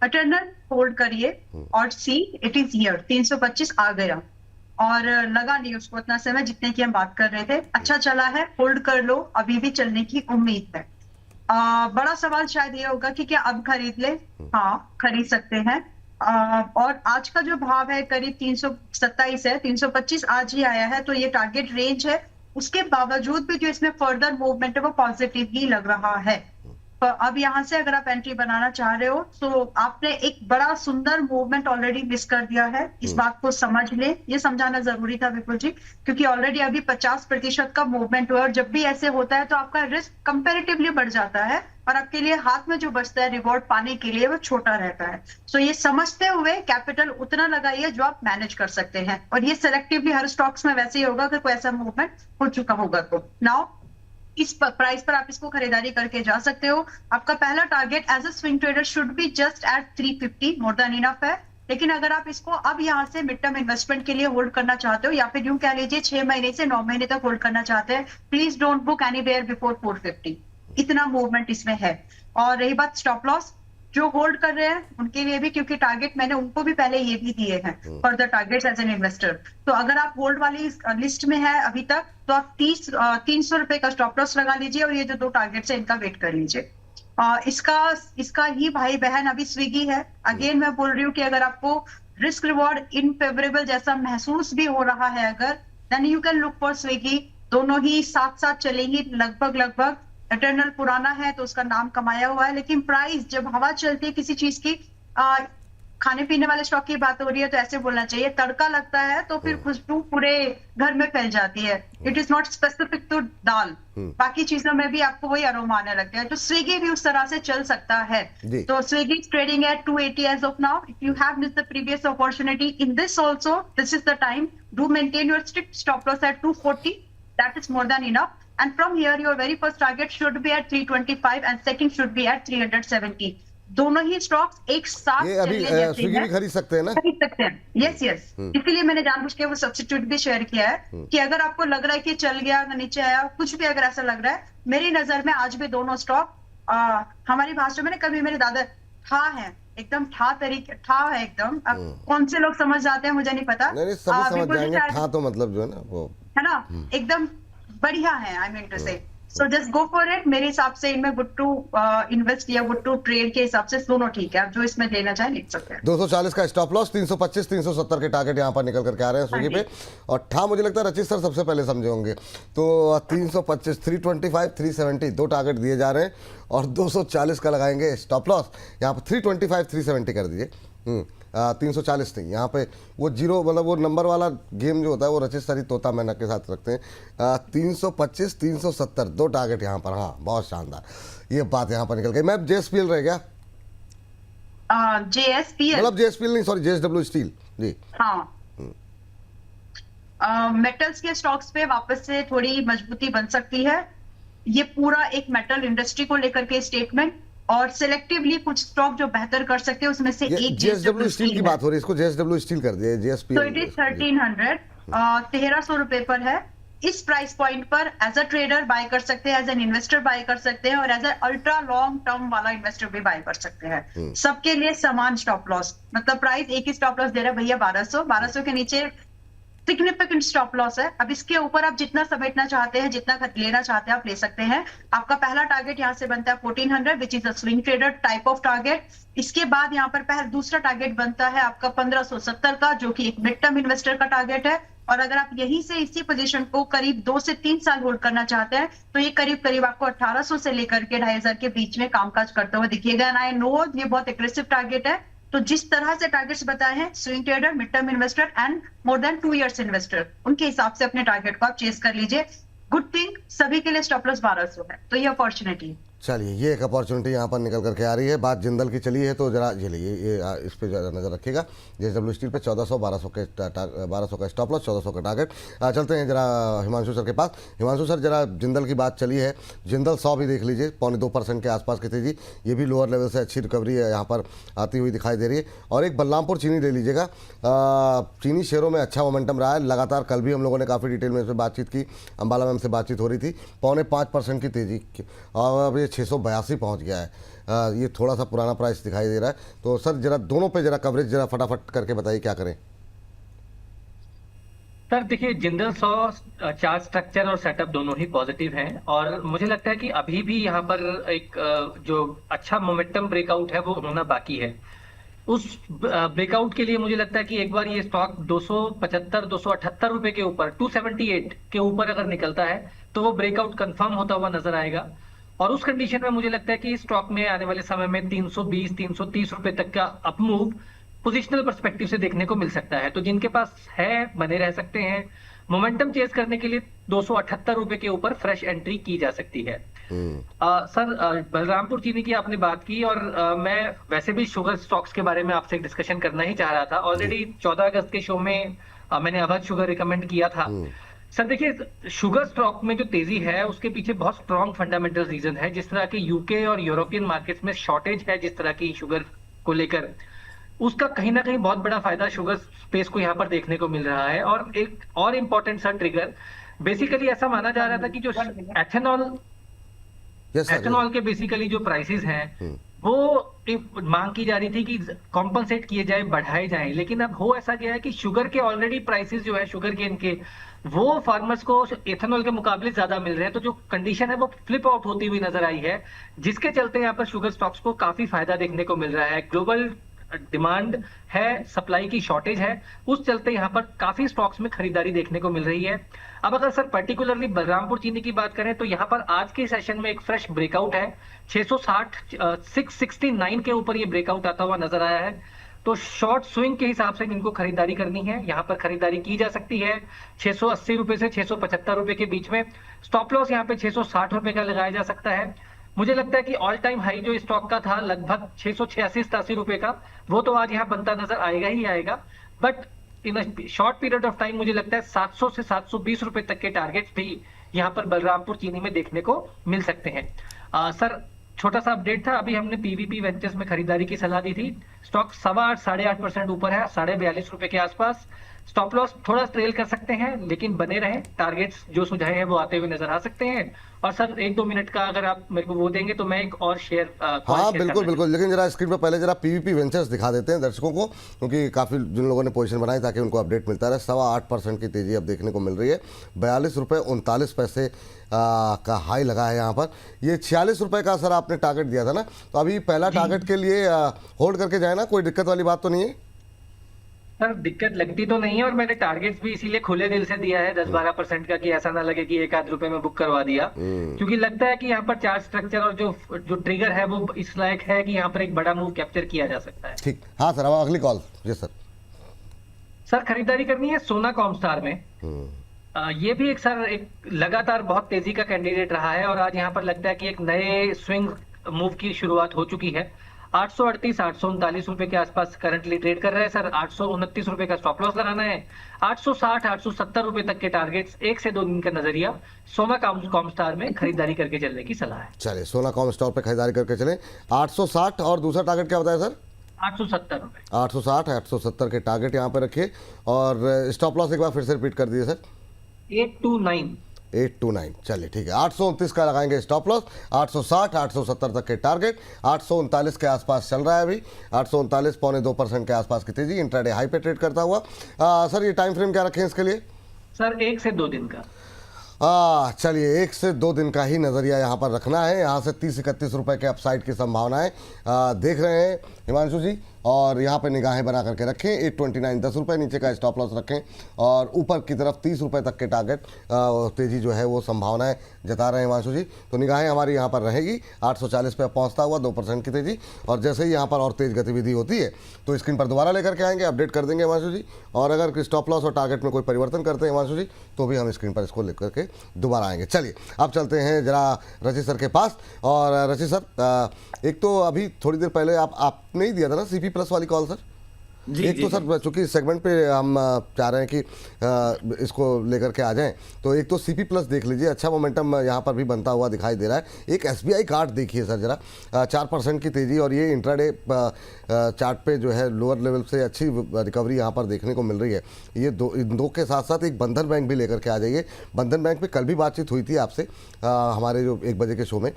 इटर्नल होल्ड करिए और सी इट इज हियर, 325 आ गया और लगा नहीं उसको इतना समय जितने की हम बात कर रहे थे। अच्छा चला है, होल्ड कर लो, अभी भी चलने की उम्मीद है। बड़ा सवाल शायद ये होगा कि क्या अब खरीद ले? हाँ, खरीद सकते हैं। और आज का जो भाव है करीब 327 है, 325 आज ही आया है, तो ये टारगेट रेंज है। उसके बावजूद भी जो इसमें फर्दर मूवमेंट है वो पॉजिटिव ही लग रहा है। तो अब यहाँ से अगर आप एंट्री बनाना चाह रहे हो तो आपने एक बड़ा सुंदर मूवमेंट ऑलरेडी मिस कर दिया है। इस बात को समझ ले, ये समझाना जरूरी था विपुल जी, क्योंकि ऑलरेडी अभी 50% का मूवमेंट हुआ है और जब भी ऐसे होता है तो आपका रिस्क कंपैरेटिवली बढ़ जाता है और आपके लिए हाथ में जो बचता है रिवॉर्ड पाने के लिए वो छोटा रहता है। सो ये समझते हुए कैपिटल उतना लगाइए जो आप मैनेज कर सकते हैं, और ये सेलेक्टिवली हर स्टॉक्स में वैसे ही होगा अगर कोई ऐसा मूवमेंट हो चुका होगा तो। नाउ इस प्राइस पर आप इसको खरीदारी करके जा सकते हो। आपका पहला target as a swing trader should be just at 350, more than enough है। लेकिन अगर आप इसको अब यहाँ से मिड टर्म इन्वेस्टमेंट के लिए होल्ड करना चाहते हो या फिर यूं कह लीजिए 6 महीने से 9 महीने तक होल्ड करना चाहते हैं, please don't book anywhere before 450। इतना मूवमेंट इसमें है। और रही बात स्टॉप लॉस, जो होल्ड कर रहे हैं उनके लिए भी, क्योंकि टारगेट मैंने उनको भी पहले ये भी दिए हैं for the targets as an investor. तो अगर आप होल्ड वाली लिस्ट में है अभी तक तो आप 300 रुपए का स्टॉप लॉस लगा लीजिए और ये जो 2 टारगेट्स है इनका वेट कर लीजिए। इसका ही भाई बहन अभी स्विगी है। अगेन मैं बोल रही हूँ कि अगर आपको रिस्क रिवॉर्ड इनफेवरेबल जैसा महसूस भी हो रहा है अगर, then you can look for Swiggy. दोनों ही साथ साथ चलेंगी लगभग। इटर्नल पुराना है तो उसका नाम कमाया हुआ है, लेकिन प्राइस जब हवा चलती है किसी चीज की, खाने पीने वाले स्टॉक की बात हो रही है तो ऐसे बोलना चाहिए, तड़का लगता है तो फिर खुशबू पूरे घर में फैल जाती है। It is not specific to dal, बाकी चीजों में भी आपको वही अरोमा आने लगता है। तो स्विगी भी उस तरह से चल सकता है। तो Swiggy trading at 280 as of now. If you have missed the previous opportunity in this also, this is the time. Do maintain your strict stop loss at 240, that is more than enough. And from here, your very first target should be at 325 and second should be at 370. दोनों ही स्टॉक्स एक साथ ये अभी स्विगी भी खरीद सकते हैं ना? खरीद सकते हैं, यस यस। इसीलिए मैंने जानबूझ के वो सब्स्टिट्यूट भी शेयर किया है कि अगर आपको लग रहा है कि चल गया नीचे आया, कुछ भी अगर ऐसा लग रहा है, मेरी नजर में आज भी दोनों स्टॉक हमारी भाषा में ना, कभी मेरे दादा ठा है, एकदम ठा है एकदम। अब कौन से लोग समझ जाते हैं मुझे नहीं पता। नहीं, सभी समझ जाएंगे। ठा तो मतलब जो है ना वो है ना, एकदम बढ़िया है। आई मीन टू से, so just go for it. मेरे हिसाब से इनमें गुड टू इन्वेस्ट या गुड टू ट्रेड के हिसाब से दोनों ठीक है। आप जो इसमें लेना चाहे ले सकते हैं। 240 का स्टॉप लॉस, 325 370 के टारगेट यहाँ पर निकल करके आ रहे हैं स्विगी पे। और ठा मुझे लगता है रचित सर सबसे पहले समझे होंगे। तो 325 325 370 2 टारगेट दिए जा रहे हैं और 240 का लगाएंगे स्टॉप लॉस। यहाँ पर 325 370 कर दीजिए। 340 नहीं, यहाँ पे वो जीरो मतलब वो नंबर वाला गेम जो होता है वो रचित सारी तोता मैना के साथ रखते हैं। 325 370 दो टारगेट यहाँ पर। हाँ बहुत शानदार ये बात यहाँ पर निकल गई। मैम JSPL रह गया, JSPL मतलब JSPL नहीं सॉरी JSW स्टील जी। हाँ मेटल्स के स्टॉक्स पे वापस से थोड़ी मजबूती बन सकती है। ये पूरा एक मेटल इंडस्ट्री को लेकर के स्टेटमेंट, और सिलेक्टिवली कुछ स्टॉक जो बेहतर कर सकते हैं उसमें से एक JSW स्टील की बात हो रही है, इसको JSW स्टील कर दिया JSPL। तो इट इज 1300 1300 रुपए पर है। इस प्राइस पॉइंट पर एज अ ट्रेडर बाय कर सकते हैं, एज एन इन्वेस्टर बाय कर सकते हैं, और as a ultra long term वाला इन्वेस्टर भी बाय कर सकते हैं। सबके लिए समान स्टॉप लॉस, मतलब प्राइस एक ही स्टॉप लॉस दे रहा है भैया 1200 के नीचे सिग्निफिकेंट स्टॉप लॉस है। अब इसके ऊपर आप जितना समेटना चाहते हैं, जितना लेना चाहते हैं आप ले सकते हैं। आपका पहला टारगेट यहाँ से बनता है 1400 which is a swing trader type of target. इसके बाद यहाँ पर दूसरा टारगेट बनता है आपका 1570 का, जो कि एक मिड टर्म इन्वेस्टर का टारगेट है। और अगर आप यहीं से इसी पोजीशन को करीब 2 से 3 साल होल्ड करना चाहते हैं तो ये करीब आपको 1800 से लेकर के 2500 के बीच में कामकाज करते हुए दिखेगा। एंड आई नो ये बहुत एग्रेसिव टारगेट है। तो जिस तरह से टारगेट्स बताए हैं, swing trader, mid term investor and more than 2 years investor, उनके हिसाब से अपने टारगेट को आप चेस कर लीजिए। गुड थिंग सभी के लिए स्टॉप लॉस 1200 है, तो ये अपॉर्चुनिटी। चलिए ये एक अपॉर्चुनिटी यहाँ पर निकल करके आ रही है। बात जिंदल की चली है तो जरा ये इस पे जरा नज़र रखिएगा। JSW स्टील पे 1400 1200 का स्टॉप लॉस, 1400 का टारगेट। चलते हैं जरा हिमांशु सर के पास। हिमांशु सर जरा जिंदल की बात चली है, जिंदल 100 भी देख लीजिए, 0.25% के आसपास की तेजी, ये भी लोअर लेवल से अच्छी रिकवरी है यहाँ पर आती हुई दिखाई दे रही है। और एक बलरामपुर चीनी ले लीजिएगा, चीनी शेयरों में अच्छा मोमेंटम रहा है लगातार। कल भी हम लोगों ने काफ़ी डिटेल में इस पर बातचीत की, अम्बाला मैम से बातचीत हो रही थी, 0.5% की तेजी, और अब ये 682 पहुंच गया है। ये थोड़ा सा पुराना प्राइस दिखाई दे रहा है। तो सर जरा दोनों पे जरा कवरेज जरा फटाफट करके बताइए क्या करें। सर देखिए, जिंदल 100 चार्ट स्ट्रक्चर और सेटअप दोनों ही पॉजिटिव हैं, और मुझे लगता है कि अभी भी यहाँ पर एक जो अच्छा मोमेंटम ब्रेकआउट है वो होना बाकी है। उस ब्रेकआउट के लिए मुझे लगता है कि एक बार ये स्टॉक 275 278 रुपए के ऊपर 278 के ऊपर अगर निकलता है तो वो ब्रेकआउट कंफर्म होता हुआ नजर आएगा। और उस कंडीशन में मुझे लगता है कि स्टॉक में आने वाले समय में 320 330 रुपए तक का अपमूव पोजिशनल पर्सपेक्टिव से देखने को मिल सकता है। तो जिनके पास है बने रह सकते हैं। मोमेंटम चेस करने के लिए 278 रुपए के ऊपर फ्रेश एंट्री की जा सकती है। सर बलरामपुर चीनी की आपने बात की, और मैं वैसे भी शुगर स्टॉक्स के बारे में आपसे डिस्कशन करना ही चाह रहा था। ऑलरेडी 14 अगस्त के शो में मैंने अवध शुगर रिकमेंड किया था। सर देखिए, शुगर स्टॉक में जो तेजी है उसके पीछे बहुत स्ट्रॉन्ग फंडामेंटल रीजन है। जिस तरह के यूके और यूरोपियन मार्केट्स में शॉर्टेज है जिस तरह की शुगर को लेकर, उसका कहीं ना कहीं बहुत बड़ा फायदा शुगर स्पेस को यहाँ पर देखने को मिल रहा है। और एक और इम्पोर्टेंट सा ट्रिगर, बेसिकली ऐसा माना जा रहा था कि जो एथेनॉल के बेसिकली जो प्राइसेस हैं वो मांग की जा रही थी कि कॉम्पनसेट किए जाए, बढ़ाए जाएं। लेकिन अब हो ऐसा गया है कि शुगर के ऑलरेडी प्राइसेस जो है शुगर केन के, वो फार्मर्स को एथेनॉल के मुकाबले ज्यादा मिल रहे हैं। तो जो कंडीशन है वो फ्लिप आउट होती हुई नजर आई है, जिसके चलते यहाँ पर शुगर स्टॉक्स को काफी फायदा देखने को मिल रहा है। ग्लोबल डिमांड है, सप्लाई की शॉर्टेज है, उस चलते यहाँ पर काफी स्टॉक्स में खरीदारी देखने को मिल रही है। अब अगर सर पर्टिकुलरली बलरामपुर चीनी की बात करें तो यहाँ पर आज के सेशन में एक फ्रेश ब्रेकआउट है 669 के ऊपर ये ब्रेकआउट आता हुआ नजर आया है। तो शॉर्ट स्विंग के हिसाब से इनको खरीदारी करनी है, यहाँ पर खरीदारी की जा सकती है 680 रुपए से 675 रुपए के बीच में। स्टॉप लॉस यहाँ पे 660 रुपए का लगाया जा सकता है। मुझे लगता है कि ऑल टाइम हाई जो स्टॉक का था लगभग 686-87 रुपए का, वो तो आज यहाँ बनता नजर आएगा ही आएगा। But in short period of time मुझे लगता है 700 से 720 रुपए तक के टारगेट्स भी यहाँ पर बलरामपुर चीनी में देखने को मिल सकते हैं। सर छोटा सा अपडेट था, अभी हमने पीवीपी वेंचर्स में खरीदारी की सलाह दी थी। स्टॉक 8.25% ऊपर है, 42.5 रुपए के आसपास। स्टॉप लॉस थोड़ा ट्रेल कर सकते हैं, लेकिन बने रहें, टारगेट्स जो सुझाए हैं वो आते हुए नजर आ सकते हैं। और सर 1-2 मिनट का अगर आप मेरे को वो देंगे तो मैं एक और शेयर हाँ बिल्कुल बिल्कुल, लेकिन जरा स्क्रीन पर पहले जरा पीवीपी वेंचर्स दिखा देते हैं दर्शकों को, क्योंकि काफ़ी जिन लोगों ने पोजीशन बनाई ताकि उनको अपडेट मिलता रहे। 8.25% की तेजी अब देखने को मिल रही है, 42 रुपये 39 पैसे का हाई लगा है यहाँ पर। ये 46 रुपये का सर आपने टारगेट दिया था ना, तो अभी पहला टारगेट के लिए होल्ड करके जाए ना, कोई दिक्कत वाली बात तो नहीं है? सर दिक्कत लगती तो नहीं है, और मैंने टारगेट्स भी इसीलिए खुले दिल से दिया है 10-12% का, कि ऐसा ना लगे कि एक आध रुपए में बुक करवा दिया, क्योंकि लगता है कि यहाँ पर चार्ट स्ट्रक्चर और जो जो ट्रिगर है वो इस लायक है कि यहाँ पर एक बड़ा मूव कैप्चर किया जा सकता है। ठीक, हाँ सर, अब अगली कॉल। जी सर। सर खरीदारी करनी है सोना कॉमस्टार में। ये भी एक सर एक लगातार बहुत तेजी का कैंडिडेट रहा है, और आज यहाँ पर लगता है कि एक नए स्विंग मूव की शुरुआत हो चुकी है। 838 839 रुपए के आसपास करंटली ट्रेड कर रहे हैं सर। 829 रुपए का स्टॉप लॉस लगाना है। 860 870 रुपए तक के टारगेट्स, 1 से 2 दिन का नजरिया सोना कॉमस्टार में खरीदारी करके चलने की सलाह है। चलिए, सोना कॉमस्टार पे खरीदारी करके चलें। 860 और दूसरा टारगेट क्या बताया सर? 870 रुपए। 860 870 के टारगेट यहाँ पे रखिए, और स्टॉप लॉस एक बार फिर से रिपीट कर दिए सर। 829। चलिए ठीक है, 829 का लगाएंगे स्टॉप लॉस। 860 870 तक के टारगेट। 839 के आसपास चल रहा है अभी। 839 पौने 2% के आसपास की तेजी, इंट्राडे हाई पे ट्रेड करता हुआ। सर ये टाइम फ्रेम क्या रखें इसके लिए? सर 1 से 2 दिन का। चलिए 1 से 2 दिन का ही नज़रिया यहाँ पर रखना है। यहाँ से 30-31 रुपए के अपसाइड की संभावनाएं देख रहे हैं हिमांशु जी, और यहाँ पे निगाहें बना करके रखें। 829 10 रुपये नीचे का स्टॉप लॉस रखें, और ऊपर की तरफ 30 रुपए तक के टारगेट तेज़ी जो है वो संभावनाएं जता रहे हैं हिमांशु जी। तो निगाहें हमारी यहाँ पर रहेगी। 840 पे पहुँचता हुआ 2% की तेज़ी, और जैसे ही यहाँ पर और तेज़ गतिविधि होती है तो स्क्रीन पर दोबारा लेकर के आएंगे, अपडेट कर देंगे हिमांशु जी। और अगर स्टॉप लॉस और टारगेट में कोई परिवर्तन करते हैं हिमांशु जी, तो भी हम स्क्रीन पर इसको लेकर के दोबारा आएंगे। चलिए अब चलते हैं जरा रचित सर के पास। और रचित सर, एक तो अभी थोड़ी देर पहले आपने ही दिया था ना सीपी प्लस वाली कॉल सर। एक तो सर चूंकि सेगमेंट पे हम चाह रहे हैं कि इसको लेकर के आ जाएं, तो एक तो सीपी प्लस देख लीजिए, अच्छा मोमेंटम यहाँ पर भी बनता हुआ दिखाई दे रहा है। एक एसबीआई कार्ड देखिए सर जरा, 4% की तेज़ी, और ये इंट्राडे चार्ट पे जो है लोअर लेवल से अच्छी रिकवरी यहाँ पर देखने को मिल रही है। ये दो के साथ साथ एक बंधन बैंक भी लेकर के आ जाइए। बंधन बैंक पे कल भी बातचीत हुई थी आपसे हमारे जो 1 बजे के शो में।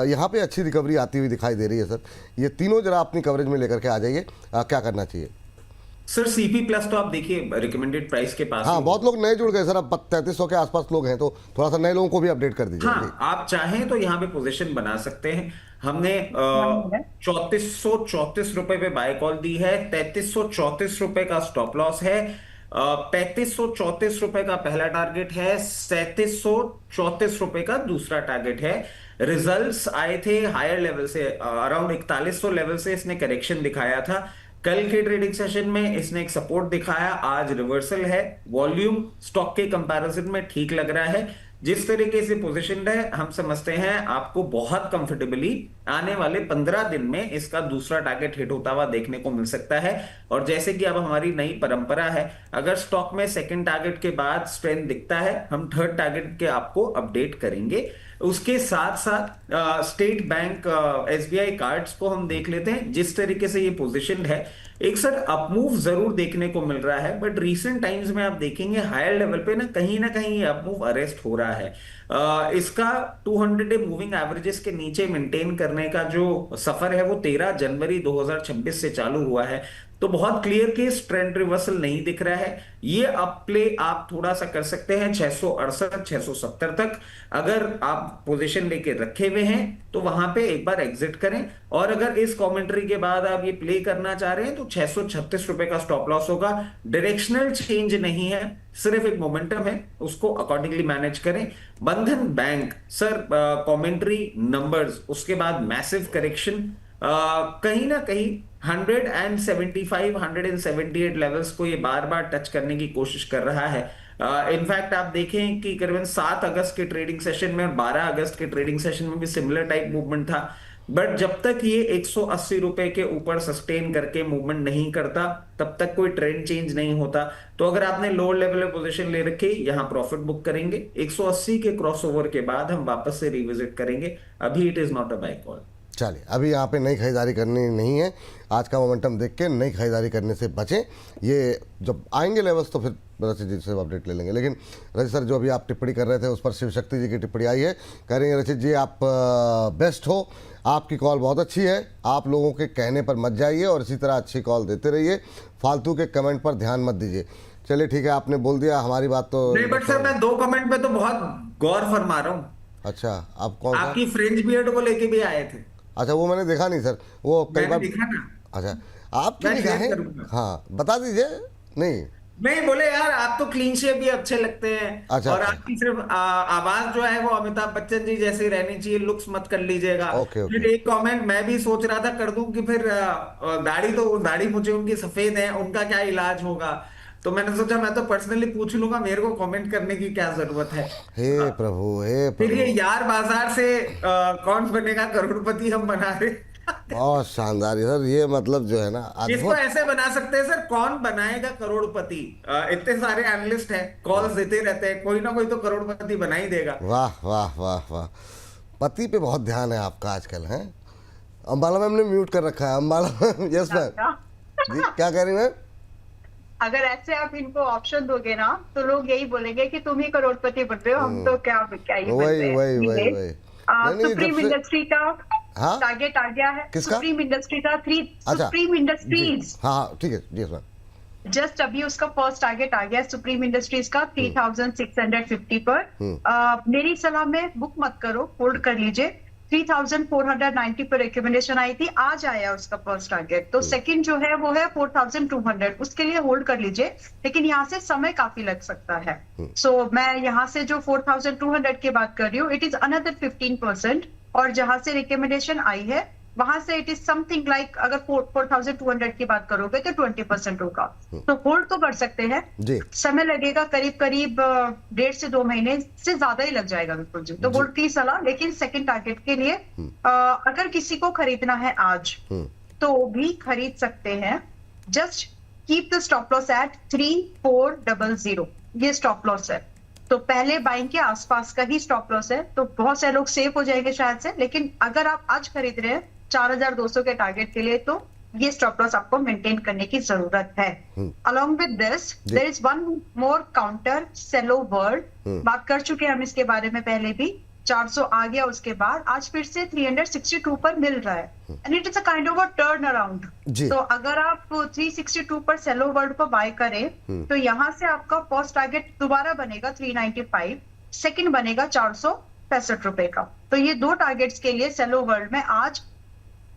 यहाँ पे अच्छी रिकवरी आती हुई दिखाई दे रही है सर। ये तीनों जरा अपनी कवरेज में लेकर के आ जाइए। क्या करना चाहिए सर? सीपी प्लस तो आप देखिए रिकमेंडेड प्राइस के पास। हाँ, बहुत लोग नए जुड़ गए सर, अब 3300 के आसपास लोग हैं, तो थोड़ा सा नए लोगों को भी अपडेट कर दीजिए। हाँ, आप चाहें तो यहाँ पे पोजीशन बना सकते हैं। हमने 3434 रुपए पे बाय कॉल दी है। 3334 रुपए का स्टॉप लॉस है। 3534 रुपए का पहला टारगेट है। 3734 रुपए का दूसरा टारगेट है। रिजल्ट्स आए थे हायर लेवल से, अराउंड 4100 लेवल से इसने करेक्शन दिखाया था। कल के ट्रेडिंग सेशन में इसने एक सपोर्ट दिखाया, आज रिवर्सल है। वॉल्यूम स्टॉक के कंपैरिजन में ठीक लग रहा है। जिस तरीके से पोजीशन है हम समझते हैं आपको बहुत कंफर्टेबली आने वाले 15 दिन में इसका दूसरा टारगेट हिट होता हुआ देखने को मिल सकता है। और जैसे कि अब हमारी नई परंपरा है, अगर स्टॉक में सेकंड टारगेट के बाद स्ट्रेंथ दिखता है, हम थर्ड टारगेट के आपको अपडेट करेंगे। उसके साथ साथ स्टेट बैंक एसबीआई कार्ड्स को हम देख लेते हैं। जिस तरीके से ये पोजीशन है, एक सर अपमूव जरूर देखने को मिल रहा है, बट रीसेंट टाइम्स में आप देखेंगे हायर लेवल पे ना कहीं ये अपमूव अरेस्ट हो रहा है। इसका 200 डे मूविंग एवरेजेस के नीचे मेंटेन करने का जो सफर है वो 13 जनवरी 2026 से चालू हुआ है। तो बहुत क्लियर केस ट्रेंड रिवर्सल नहीं दिख रहा है। ये अप प्ले आप थोड़ा सा कर सकते हैं 668 670 तक। अगर आप पोजीशन लेके रखे हुए हैं तो वहां पे एक बार एग्जिट करें, और अगर इस कमेंट्री के बाद आप ये प्ले करना चाह रहे हैं तो 636 रुपए का स्टॉप लॉस होगा। डायरेक्शनल चेंज नहीं है, सिर्फ एक मोमेंटम है, उसको अकॉर्डिंगली मैनेज करें। बंधन बैंक सर, कमेंट्री नंबर्स, उसके बाद मैसिव करेक्शन, कहीं ना कहीं 175 178 लेवल्स को ये बार बार टच करने की कोशिश कर रहा है। इनफैक्ट आप देखें कि करीबन 7 अगस्त के ट्रेडिंग सेशन में और 12 अगस्त के ट्रेडिंग सेशन में भी सिमिलर टाइप मूवमेंट था। बट जब तक ये 180 रुपए के ऊपर सस्टेन करके मूवमेंट नहीं करता, तब तक कोई ट्रेंड चेंज नहीं होता। तो अगर आपने लोअर लेवल पे पोजीशन ले रखी, यहां प्रॉफिट बुक करेंगे। 180 के क्रॉसओवर के बाद हम वापस से रिविजिट करेंगे। अभी it is not a buy call. चलिए, अभी यहाँ पे नई खरीदारी करनी नहीं है। आज का मोमेंटम देख के नई खरीदारी करने से बचें। ये जब आएंगे लेवल्स तो फिर रचित जी से अपडेट ले लेंगे। लेकिन रचित सर, जो अभी आप टिप्पणी कर रहे थे उस पर शिव शक्ति जी की टिप्पणी आई है। कह रही हैं रचित जी आप बेस्ट हो, आपकी कॉल बहुत अच्छी है, आप लोगों के कहने पर मत जाइए और इसी तरह अच्छी कॉल देते रहिए, फालतू के कमेंट पर ध्यान मत दीजिए। चलिए ठीक है, आपने बोल दिया, हमारी बात तो नहीं। बट सर मैं 2 कमेंट पे तो बहुत गौर फरमा रहा हूँ। अच्छा, आप कौन सा? आपकी फ्रेंच बियर्ड को लेके भी आए थे। अच्छा, वो मैंने देखा नहीं सर, वो कई बार दिखा ना। अच्छा, आपकी निगाहें, हाँ बता दीजिए। नहीं नहीं बोले यार आप तो क्लीन शेव भी अच्छे लगते हैं। अच्छा, और अच्छा। आपकी सिर्फ आवाज जो है वो अमिताभ बच्चन जी जैसी रहनी चाहिए, लुक्स मत कर लीजिएगा। Okay, okay. फिर एक कमेंट मैं भी सोच रहा था कर दूं कि फिर दाढ़ी मुझे उनकी सफेद है, उनका क्या इलाज होगा। तो मैंने सोचा मैं तो पर्सनली पूछ लूंगा, मेरे को कमेंट करने की क्या जरूरत है। हे प्रभु, हे फिर ये प्रभु। यार बाजार से कौन बनेगा करोड़पति हम बना रहे। बहुत शानदार सर, ये मतलब जो है ना इसको अद्भुत। ऐसे बना सकते हैं सर, कौन बनाएगा करोड़पति। इतने सारे एनालिस्ट हैं, कॉल्स देते रहते हैं, कोई ना कोई तो करोड़पति बना ही देगा। वाह वाह वाह वाह। पति पे बहुत ध्यान है आपका आजकल, है? अम्बाला मैम ने म्यूट कर रखा है। अम्बाला मैम, यस मैम जी, क्या कह रही मैम? अगर ऐसे आप इनको ऑप्शन दोगे ना तो लोग यही बोलेंगे कि तुम ही करोड़पति बन रहे हो, हम तो क्या ही बन वही रहे वही वही हैं। वही। नहीं, नहीं, सुप्रीम जब से इंडस्ट्री का हाँ टारगेट आ गया है। किसका? सुप्रीम इंडस्ट्री का अच्छा सुप्रीम जी, इंडस्ट्रीज हाँ हाँ ठीक है जी मैम। जस्ट अभी उसका फर्स्ट टारगेट आ गया है सुप्रीम इंडस्ट्रीज का 3650 पर। मेरी सलाह में बुक मत करो, होल्ड कर लीजिए। 3490 पर रिकमेंडेशन आई थी, आज आया उसका फर्स्ट टारगेट। तो सेकंड जो है वो है 4200, उसके लिए होल्ड कर लीजिए, लेकिन यहाँ से समय काफी लग सकता है। सो मैं यहाँ से जो 4200 की बात कर रही हूँ, इट इज अनदर 15%। और जहां से रिकमेंडेशन आई है वहां से इट इज समथिंग लाइक, अगर 4200 की बात करोगे तो 20% होगा। तो होल्ड तो कर सकते हैं जी। समय लगेगा, करीब करीब 1.5 से 2 महीने से ज्यादा ही लग जाएगा बिल्कुल जी। तो होल्ड की सलाह, लेकिन सेकंड टारगेट के लिए अगर किसी को खरीदना है आज तो भी खरीद सकते हैं। Just keep the stop loss at 3400, ये स्टॉप लॉस है। तो पहले बाइंग के आसपास का ही स्टॉप लॉस है, तो बहुत सारे लोग सेफ हो जाएंगे शायद से। लेकिन अगर आप आज खरीद रहे हैं 4200 के टारगेट के लिए, तो ये स्टॉप लॉस आपको मेंटेन करने की जरूरत है। Along with this there is one more counter, Cello World. बात कर चुके हैं हम इसके बारे में पहले भी। 400 आ गया, उसके बाद आज फिर से 362 पर मिल रहा है, and it is a kind of a turn around. तो अगर आप 362 पर सेलो वर्ल्ड को बाय करें तो यहाँ से आपका फर्स्ट टारगेट दोबारा बनेगा 395, सेकंड बनेगा 465 रुपए का। तो ये दो टारगेट्स के लिए सेलो वर्ल्ड में आज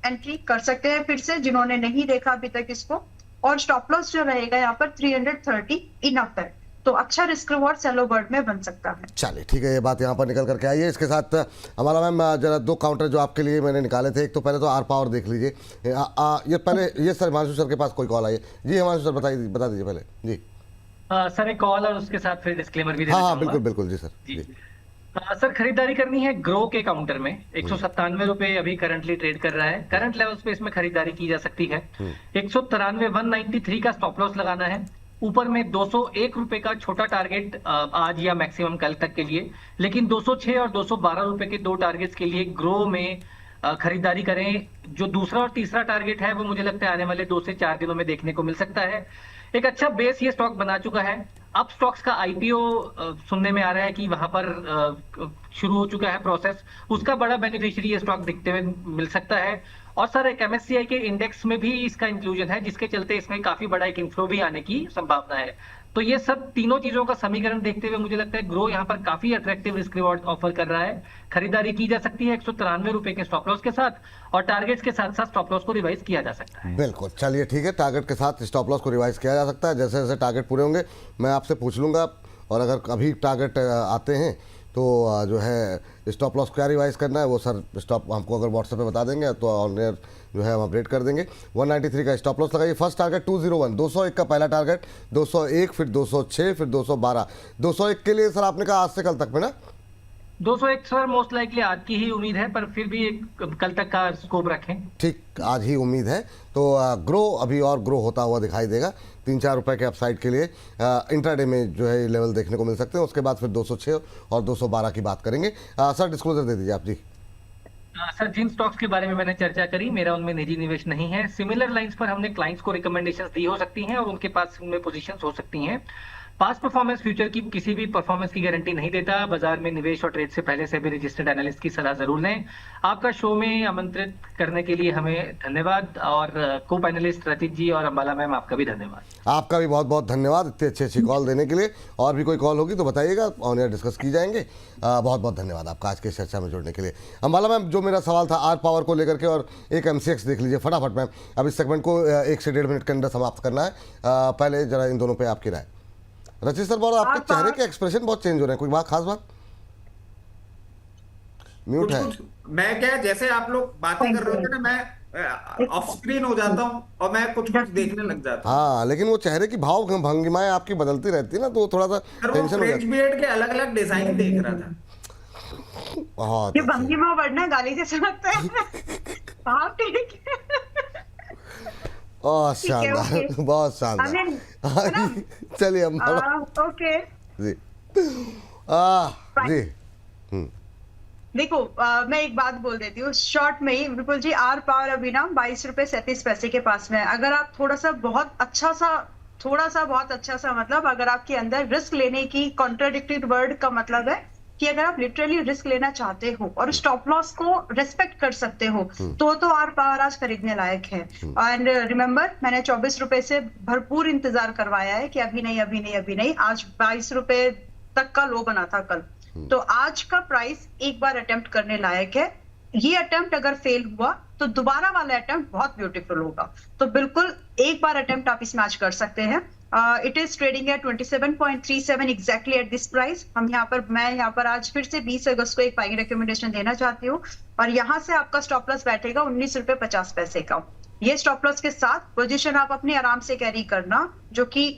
एंट्री कर सकते हैं फिर से, जिन्होंने नहीं देखा अभी तक इसको। और स्टॉप लॉस जो रहेगा यहाँ पर 330 इनफ है, तो अच्छा रिस्क रिवॉर्ड सेलो वर्ल्ड में बन सकता है। चलिए ठीक है, ये बात यहाँ पर निकल करके आई है। इसके साथ हमारा मैम जरा दो काउंटर जो आपके लिए मैंने निकाले थे, एक तो पहले तो आर पावर देख लीजिए। ये पहले ये सर हिमांशु सर के पास कोई कॉल आई है जी? हिमांशु सर बता दीजिए पहले जी। सर एक कॉल और उसके साथ फिर डिस्क्लेमर भी देना हाँ चाहूंगा। बिल्कुल बिल्कुल जी सर जी। सर खरीदारी करनी है ग्रो के काउंटर में, 197 रुपए अभी करंटली ट्रेड कर रहा है। करंट लेवल्स पे इसमें खरीदारी की जा सकती है। 193 193 का स्टॉप लॉस लगाना है। ऊपर में 201 रुपए का छोटा टारगेट आज या मैक्सिमम कल तक के लिए, लेकिन 206 और 212 रुपए के दो टारगेट्स के लिए ग्रो में खरीदारी करें। जो दूसरा और तीसरा टारगेट है वो मुझे लगता है आने वाले 2 से 4 दिनों में देखने को मिल सकता है। एक अच्छा बेस ये स्टॉक बना चुका है। अब स्टॉक्स का आईपीओ सुनने में आ रहा है कि वहां पर शुरू हो चुका है प्रोसेस, उसका बड़ा बेनिफिशियरी ये स्टॉक दिखते हुए मिल सकता है। और सर एक एमएससीआई के इंडेक्स में भी इसका इंक्लूजन है, जिसके चलते इसमें काफी बड़ा एक इनफ्लो भी आने की संभावना है। तो ये सब तीनों चीजों का समीकरण देखते हुए मुझे लगता है ग्रो यहाँ पर काफी अट्रैक्टिव रिस्क रिवॉर्ड ऑफर कर रहा है। खरीदारी की जा सकती है 193 रुपए के स्टॉप लॉस के साथ, और टारगेट्स के साथ साथ स्टॉप लॉस को रिवाइज किया जा सकता है। बिल्कुल, चलिए ठीक है, टारगेट के साथ स्टॉप लॉस को रिवाइज किया जा सकता है। जैसे जैसे टारगेट पूरे होंगे मैं आपसे पूछ लूँगा, और अगर अभी टारगेट आते हैं तो जो है स्टॉप लॉस क्या रिवाइज करना है वो सर स्टॉप हमको अगर व्हाट्सएप पे बता देंगे तो ऑन एयर जो है हम अपडेट कर देंगे। 193 का स्टॉप लॉस लगाइए। फर्स्ट टारगेट 201, 201 का पहला टारगेट, 201 फिर 206 फिर 212। 201 के लिए सर आपने कहा आज से कल तक में ना? 201 सर मोस्ट लाइकली आज की ही उम्मीद है, पर फिर भी एक कल तक का स्कोप रखें। ठीक, आज ही उम्मीद है। तो ग्रो अभी और ग्रो होता हुआ दिखाई देगा। 3-4 रुपए के अपसाइड के लिए इंट्राडे में जो है लेवल देखने को मिल सकते हैं। उसके बाद फिर 206 और 212 की बात करेंगे। सर डिस्क्लोजर दे दीजिए आप जी। सर जिन स्टॉक्स के बारे में मैंने चर्चा करी, मेरा उनमें निजी निवेश नहीं है। सिमिलर लाइंस पर हमने क्लाइंट्स को रिकमेंडेशंस दी हो सकती हैं और उनके पास उनमें पोजीशंस हो सकती हैं। पास्ट परफॉर्मेंस फ्यूचर की किसी भी परफॉर्मेंस की गारंटी नहीं देता। बाजार में निवेश और ट्रेड से पहले से भी रजिस्टर्ड एनालिस्ट की सलाह जरूर लें। आपका शो में आमंत्रित करने के लिए हमें धन्यवाद, और को पैनलिस्ट रचित जी और अंबाला मैम, आपका भी धन्यवाद। आपका भी बहुत बहुत धन्यवाद इतनी अच्छी कॉल देने के लिए। और भी कोई कॉल होगी तो बताइएगा, ऑन एयर डिस्कस की जाएंगे। बहुत बहुत धन्यवाद आपका आज की चर्चा में जुड़ने के लिए। अंबाला मैम, जो मेरा सवाल था आर पावर को लेकर के और एक MCX देख लीजिए फटाफट मैम। अब इस सेगमेंट को 1 से 1.5 मिनट के अंदर समाप्त करना है। पहले जरा इन दोनों पे आपकी राय। रचित सर, बहुत आपके चेहरे के एक्सप्रेशन बहुत चेंज हो रहे हैं, कोई बात खास बात? म्यूट है। मैं क्या, जैसे आप लोग बातें कर रहे होते ना, मैं ऑफ स्क्रीन हो जाता हूँ और मैं कुछ देखने लग जाता हूँ। हाँ, लेकिन वो चेहरे की भाव भंगिमाएं आपकी बदलती रहती है ना, तो थोड़ा सा टेंशन हो जाता है। बियर्ड के अलग अलग डिजाइन देख रहा था। बहुत ये भंगिमा बढ़ना गाली से समझते हैं। हाँ, ठीक है। शानदार, बहुत शानदार। चलिए हम ओके जी जी। देखो, मैं एक बात बोल देती हूँ शॉर्ट में ही। विपुल जी, आर पावर अभी ना 22 रुपए 37 पैसे के पास में है। अगर आप थोड़ा सा बहुत अच्छा सा मतलब अगर आपके अंदर रिस्क लेने की, कॉन्ट्राडिक्टेड वर्ड का मतलब है कि अगर आप लिटरली रिस्क लेना चाहते हो और स्टॉप लॉस को रेस्पेक्ट कर सकते हो, तो आर पावर आज खरीदने लायक है। एंड रिमेंबर, मैंने 24 रुपए से भरपूर इंतजार करवाया है कि अभी नहीं। आज 22 रुपए तक का लो बना था कल, तो आज का प्राइस एक बार अटेम्प्ट करने लायक है। ये अटेम्प्ट अगर फेल हुआ तो दोबारा वाला अटेम्प्ट बहुत ब्यूटीफुल होगा। तो बिल्कुल एक बार अटेम्प्ट आप इसमें आज कर सकते हैं। It is trading at 27.37 exactly at this price. मैं यहाँ पर आज फिर से 20 अगस्त को एक बाइंग रिकमेंडेशन देना चाहती हूँ, और यहाँ से आपका स्टॉप लॉस बैठेगा 19 रुपए 50 पैसे का। ये स्टॉप लॉस के साथ पोजीशन आप अपने आराम से कैरी करना, जो कि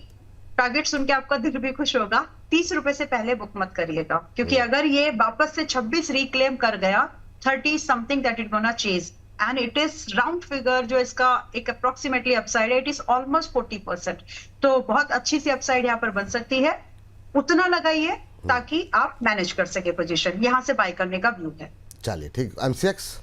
टारगेट सुन के आपका दिल भी खुश होगा। 30 रुपए से पहले बुक मत करिएगा, क्योंकि अगर ये वापस से 26 रिक्लेम कर गया, 30 something that it gonna chase, and it is round figure जो इसका एक अप्रोक्सीमेटली अपसाइड है, इट इज ऑलमोस्ट 40%। तो बहुत अच्छी सी अपसाइड यहाँ पर बन सकती है। उतना लगाइए ताकि आप मैनेज कर सके पोजीशन। यहाँ से बाय करने का व्यू है। चलिए ठीक। MCX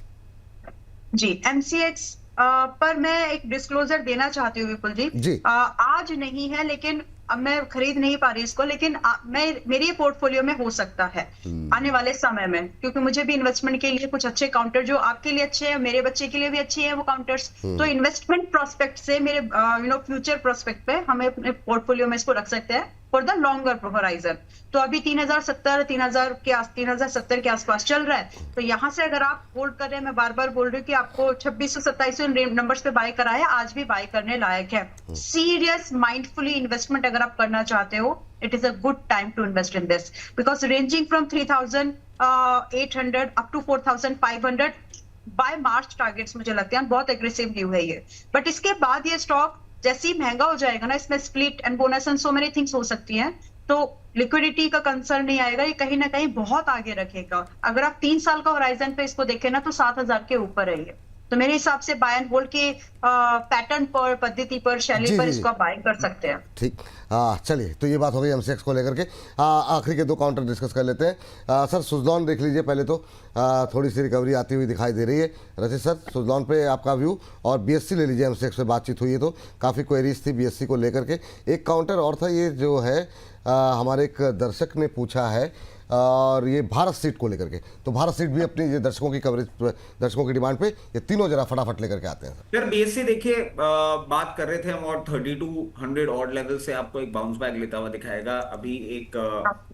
जी, MCX पर मैं एक डिस्क्लोजर देना चाहती हूँ विपुल जी। आज नहीं है, लेकिन अब मैं खरीद नहीं पा रही इसको, लेकिन मेरे पोर्टफोलियो में हो सकता है आने वाले समय में, क्योंकि मुझे भी इन्वेस्टमेंट के लिए कुछ अच्छे काउंटर जो आपके लिए अच्छे हैं, मेरे बच्चे के लिए भी अच्छे हैं वो काउंटर्स। तो इन्वेस्टमेंट प्रोस्पेक्ट से मेरे फ्यूचर प्रोस्पेक्ट पे हमें अपने पोर्टफोलियो में इसको रख सकते हैं फॉर द लॉन्गर होराइजन। तो अभी 3070 के आसपास चल रहा है। तो यहाँ से अगर आप होल्ड कर रहे हैं, मैं बार बार बोल रही हूँ कि आपको 2627 नंबर्स पे बाय कराया, आज भी बाय करने लायक है। सीरियस माइंडफुली इन्वेस्टमेंट अगर आप करना चाहते हो, it is a good time to invest in this, because ranging from 3800 up to 4500 by March targets मुझे लगते हैं बहुत एग्रेसिव व्यू है ये। बट इसके बाद ये स्टॉक जैसे ही महंगा हो जाएगा ना, इसमें split and bonus and so many things हो सकती हैं, तो लिक्विडिटी का कंसर्न नहीं आएगा, ये कहीं ना कहीं बहुत आगे रखेगा। अगर आप 3 साल का होराइजन पे इसको देखें ना, तो 7000 के ऊपर है ये। तो मेरे हिसाब से बाय एंड होल्ड के पैटर्न पर, पद्धति पर, शैली पर इसको बाय कर सकते हैं। ठीक। चलिए, तो ये बात हो गई MCX को लेकर के। आखिरी के 2 काउंटर डिस्कस कर लेते हैं। सर, सुज़लॉन देख लीजिए पहले तो। थोड़ी सी रिकवरी आती हुई दिखाई दे रही है। रचित सर, सुज़लॉन पे आपका व्यू, और BSC ले लीजिए। MCX पे बातचीत हुई है तो काफ़ी क्वेरीज थी BSC को लेकर के। एक काउंटर और था, ये जो है हमारे एक दर्शक ने पूछा है, और ये भारत सीट को लेकर के। तो भारत सीट भी अपनी ये दर्शकों की कवरेज, दर्शकों की डिमांड पे ये तीनों जरा फटाफट लेकर के आते हैं। सर, BSC देखिए, बात कर रहे थे हम, और 3200 ऑड लेवल से आपको एक बाउंस बैक लेता हुआ दिखाएगा। अभी एक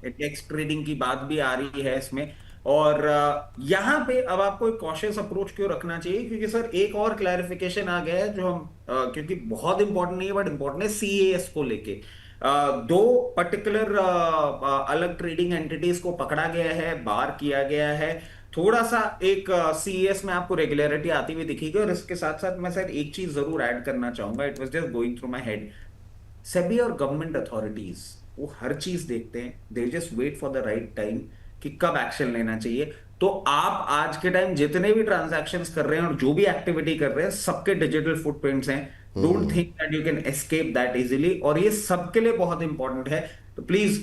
टेक्स्ट ट्रेडिंग की बात भी आ रही है इसमें, और यहाँ पे अब आपको एक कॉशियस अप्रोच क्यों रखना चाहिए, क्योंकि सर एक और क्लैरिफिकेशन आ गया है जो हम क्योंकि बहुत इंपॉर्टेंट नहीं है बट इंपॉर्टेंट है, CAS को लेके 2 पर्टिकुलर अलग ट्रेडिंग एंटिटीज को पकड़ा गया है, बार किया गया है। थोड़ा सा एक CAS में आपको रेगुलरिटी आती हुई दिखेगी। और इसके साथ साथ मैं सर एक चीज जरूर ऐड करना चाहूंगा, it was just going through my head. SEBI और गवर्नमेंट अथॉरिटीज वो हर चीज देखते हैं, they just wait for the right time कि कब एक्शन लेना चाहिए। तो आप आज के टाइम जितने भी ट्रांजैक्शंस कर रहे हैं और जो भी एक्टिविटी कर रहे हैं, सबके डिजिटल फुटप्रिंट्स हैं। Don't think that you can escape that easily, और ये सबके लिए बहुत इंपॉर्टेंट है। तो प्लीज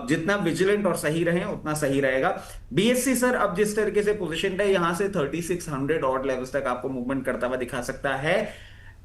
जितना विजिलेंट और सही रहें उतना सही रहेगा। BSC सर अब जिस तरीके से पोजीशन है, यहां से 3600 ऑड लेवल्स तक आपको मूवमेंट करता हुआ दिखा सकता है।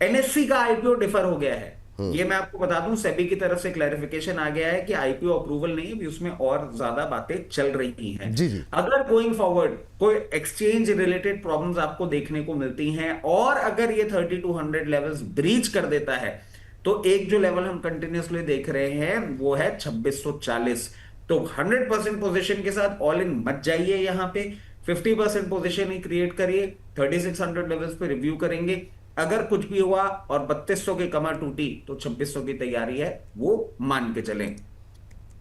NSE का IPO डिफर हो गया है, ये मैं आपको बता दूं, सेबी की तरफ से क्लैरिफिकेशन आ गया है कि आईपीओ अप्रूवल नहीं है, अभी उसमें और ज्यादा बातें चल रही हैं। जी जी। अगर गोइंग फॉरवर्ड कोई एक्सचेंज रिलेटेड प्रॉब्लम्स आपको देखने को मिलती हैं और अगर ये 3200 लेवल्स ब्रीच कर देता है, तो एक जो लेवल हम कंटिन्यूसली देख रहे हैं वो है 2640। तो 100% पोजीशन के साथ ऑल इन मत जाइए, यहां पे 50% पोजीशन ही क्रिएट करिए, 3600 लेवल्स पे रिव्यू करेंगे। अगर कुछ भी हुआ और 3200 की कमर टूटी तो 2600 की तैयारी है, वो मान के चलें।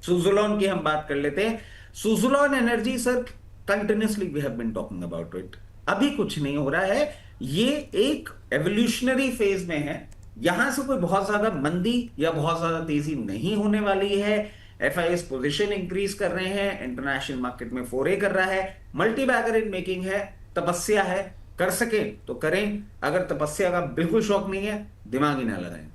सुजुलॉन की हम बात कर लेते हैं। Suzlon energy sir, continuously we have been talking about it. अभी कुछ नहीं हो रहा है, ये एक एवोल्यूशनरी फेज में है, यहां से कोई बहुत ज्यादा मंदी या बहुत ज्यादा तेजी नहीं होने वाली है। एफआईएस पोजीशन इंक्रीज कर रहे हैं, इंटरनेशनल मार्केट में फोरे कर रहा है, मल्टी बैगर इन मेकिंग है, तपस्या है, कर सके तो करें, अगर तपस्या का बिल्कुल शौक नहीं है दिमाग ही ना लगाएं।